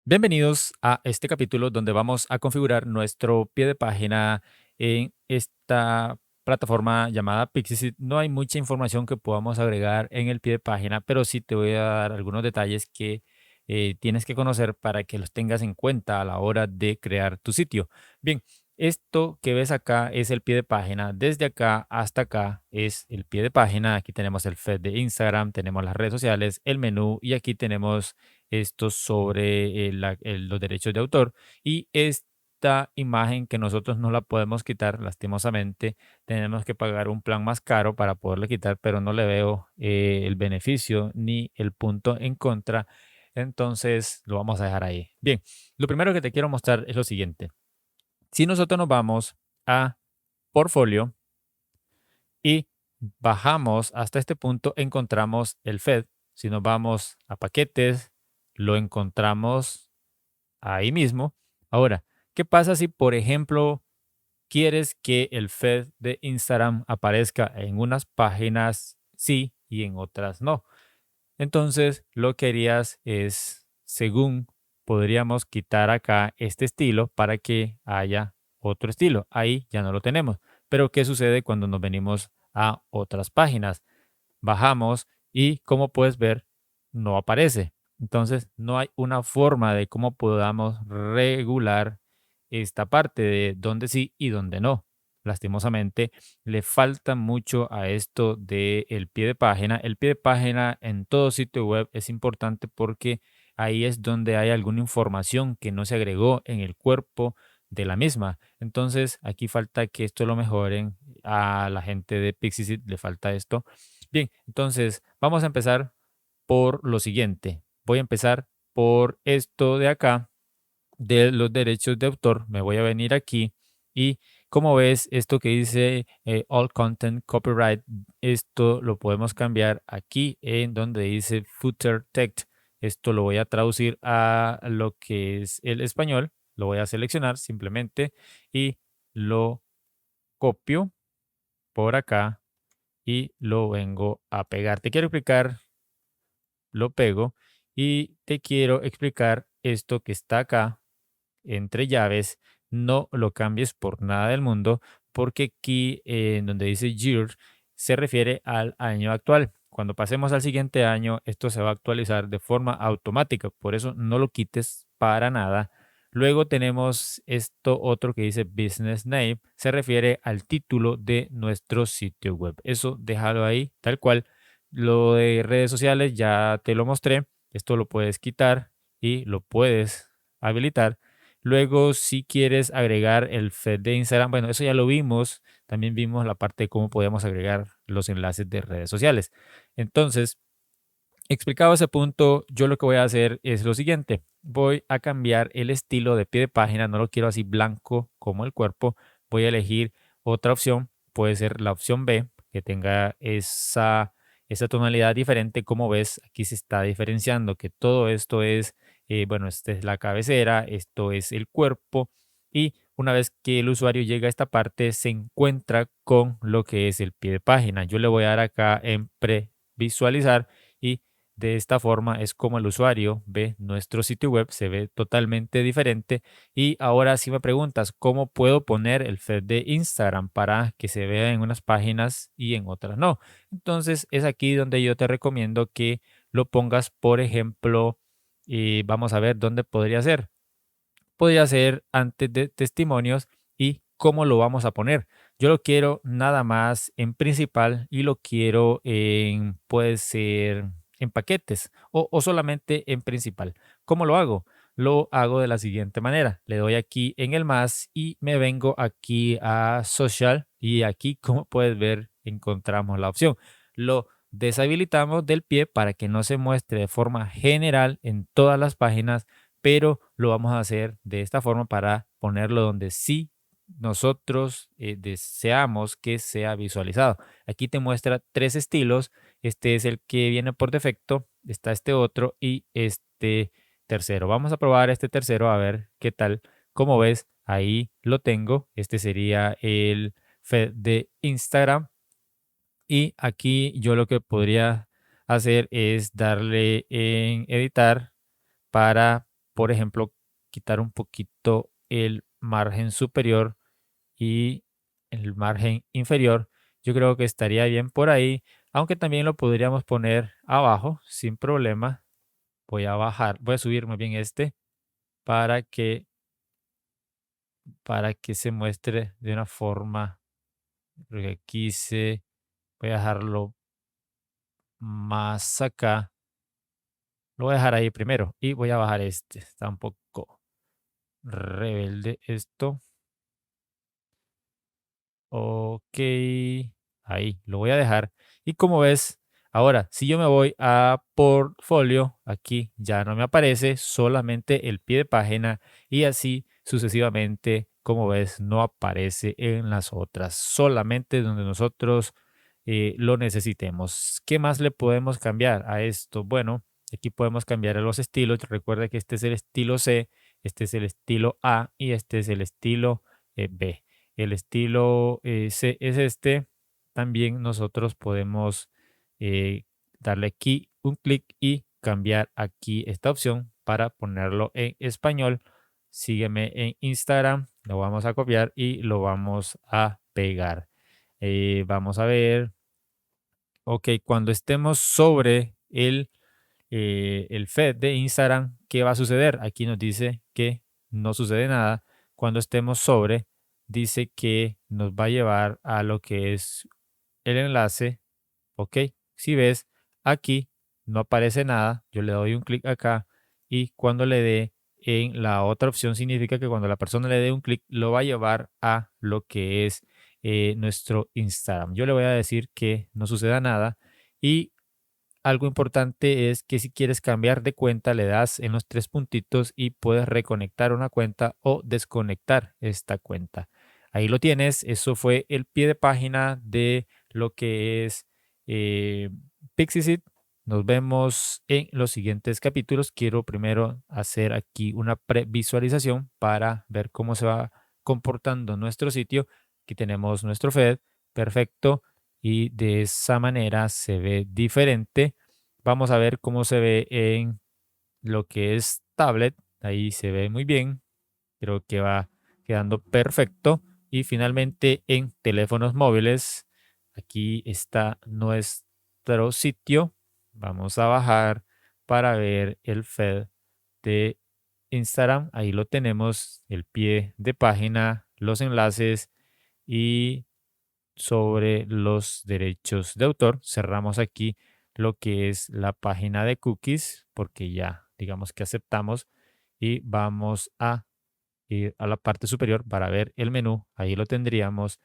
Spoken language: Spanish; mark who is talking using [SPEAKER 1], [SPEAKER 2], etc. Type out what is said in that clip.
[SPEAKER 1] Bienvenidos a este capítulo donde vamos a configurar nuestro pie de página en esta plataforma llamada Pixie. No hay mucha información que podamos agregar en el pie de página, pero sí te voy a dar algunos detalles que tienes que conocer para que los tengas en cuenta a la hora de crear tu sitio. Bien, esto que ves acá es el pie de página. Desde acá hasta acá es el pie de página. Aquí tenemos el feed de Instagram, tenemos las redes sociales, el menú y aquí tenemos esto sobre los derechos de autor. Y esta imagen que nosotros no la podemos quitar, lastimosamente, tenemos que pagar un plan más caro para poderle quitar, pero no le veo el beneficio ni el punto en contra. Entonces lo vamos a dejar ahí. Bien, lo primero que te quiero mostrar es lo siguiente. Si nosotros nos vamos a portfolio y bajamos hasta este punto, encontramos el Fed. Si nos vamos a paquetes, lo encontramos ahí mismo. Ahora, ¿qué pasa si, por ejemplo, quieres que el feed de Instagram aparezca en unas páginas sí y en otras no? Entonces, lo que harías es, según podríamos quitar acá este estilo para que haya otro estilo. Ahí ya no lo tenemos. Pero, ¿qué sucede cuando nos venimos a otras páginas? Bajamos y como puedes ver, no aparece. Entonces, no hay una forma de cómo podamos regular esta parte de dónde sí y dónde no. Lastimosamente, le falta mucho a esto del pie de página. El pie de página en todo sitio web es importante porque ahí es donde hay alguna información que no se agregó en el cuerpo de la misma. Entonces, aquí falta que esto lo mejoren. A la gente de Pixie le falta esto. Bien, entonces vamos a empezar por lo siguiente. Voy a empezar por esto de acá, de los derechos de autor. Me voy a venir aquí y como ves, esto que dice All Content Copyright, esto lo podemos cambiar aquí en donde dice Footer Text. Esto lo voy a traducir a lo que es el español. Lo voy a seleccionar simplemente y lo copio por acá y lo vengo a pegar. Te quiero explicar, lo pego y te quiero explicar esto que está acá entre llaves. No lo cambies por nada del mundo porque aquí en donde dice year se refiere al año actual. Cuando pasemos al siguiente año, esto se va a actualizar de forma automática. Por eso no lo quites para nada. Luego tenemos esto otro que dice Business Name. Se refiere al título de nuestro sitio web. Eso déjalo ahí, tal cual. Lo de redes sociales ya te lo mostré. Esto lo puedes quitar y lo puedes habilitar. Luego, si quieres agregar el feed de Instagram, bueno, eso ya lo vimos. También vimos la parte de cómo podemos agregar los enlaces de redes sociales. Entonces, explicado ese punto, yo lo que voy a hacer es lo siguiente. Voy a cambiar el estilo de pie de página. No lo quiero así blanco como el cuerpo. Voy a elegir otra opción. Puede ser la opción B, que tenga esa tonalidad diferente. Como ves, aquí se está diferenciando que todo esto es, bueno, esta es la cabecera, esto es el cuerpo. Y una vez que el usuario llega a esta parte, se encuentra con lo que es el pie de página. Yo le voy a dar acá en previsualizar y de esta forma es como el usuario ve nuestro sitio web, se ve totalmente diferente. Y ahora si me preguntas cómo puedo poner el feed de Instagram para que se vea en unas páginas y en otras no. Entonces es aquí donde yo te recomiendo que lo pongas, por ejemplo, y vamos a ver dónde podría ser. Podría ser antes de testimonios y cómo lo vamos a poner. Yo lo quiero nada más en principal y lo quiero en, puede ser en paquetes o solamente en principal. ¿Cómo lo hago? Lo hago de la siguiente manera. Le doy aquí en el más y me vengo aquí a social y aquí, como puedes ver, encontramos la opción. Lo deshabilitamos del pie para que no se muestre de forma general en todas las páginas, pero lo vamos a hacer de esta forma para ponerlo donde sí nosotros deseamos que sea visualizado. Aquí te muestra tres estilos. Este es el que viene por defecto, está este otro y este tercero. Vamos a probar este tercero a ver qué tal. Como ves, ahí lo tengo. Este sería el feed de Instagram. Y aquí yo lo que podría hacer es darle en editar para por ejemplo, quitar un poquito el margen superior y el margen inferior. Yo creo que estaría bien por ahí, aunque también lo podríamos poner abajo sin problema. Voy a subir más bien este para que, para que se muestre de una forma, porque aquí voy a dejarlo más acá. Lo voy a dejar ahí primero y voy a bajar este. Está un poco rebelde esto. Ok, ahí lo voy a dejar. Y como ves, ahora si yo me voy a portfolio, aquí ya no me aparece solamente el pie de página y así sucesivamente. Como ves, no aparece en las otras, solamente donde nosotros lo necesitemos. ¿Qué más le podemos cambiar a esto? Bueno, aquí podemos cambiar los estilos. Recuerda que este es el estilo C, este es el estilo A y este es el estilo B. El estilo C es este. También nosotros podemos eh, darle aquí un clic y cambiar aquí esta opción para ponerlo en español. Sígueme en Instagram, lo vamos a copiar y lo vamos a pegar. Vamos a ver, ok, cuando estemos sobre el feed de Instagram, ¿qué va a suceder? Aquí nos dice que no sucede nada. Cuando estemos sobre, dice que nos va a llevar a lo que es el enlace. Ok, si ves, aquí no aparece nada. Yo le doy un clic acá y cuando le dé en la otra opción significa que cuando la persona le dé un clic lo va a llevar a lo que es nuestro Instagram. Yo le voy a decir que no suceda nada y algo importante es que si quieres cambiar de cuenta, le das en los tres puntitos y puedes reconectar una cuenta o desconectar esta cuenta. Ahí lo tienes. Eso fue el pie de página de lo que es eh, Pixiesit. Nos vemos en los siguientes capítulos. Quiero primero hacer aquí una previsualización para ver cómo se va comportando nuestro sitio. Aquí tenemos nuestro feed. Perfecto, y de esa manera se ve diferente. Vamos a ver cómo se ve en lo que es tablet. Ahí se ve muy bien. Creo que va quedando perfecto. Y finalmente en teléfonos móviles, aquí está nuestro sitio. Vamos a bajar para ver el feed de Instagram. Ahí lo tenemos, el pie de página, los enlaces y sobre los derechos de autor. Cerramos aquí lo que es la página de cookies porque ya digamos que aceptamos y vamos a ir a la parte superior para ver el menú. Ahí lo tendríamos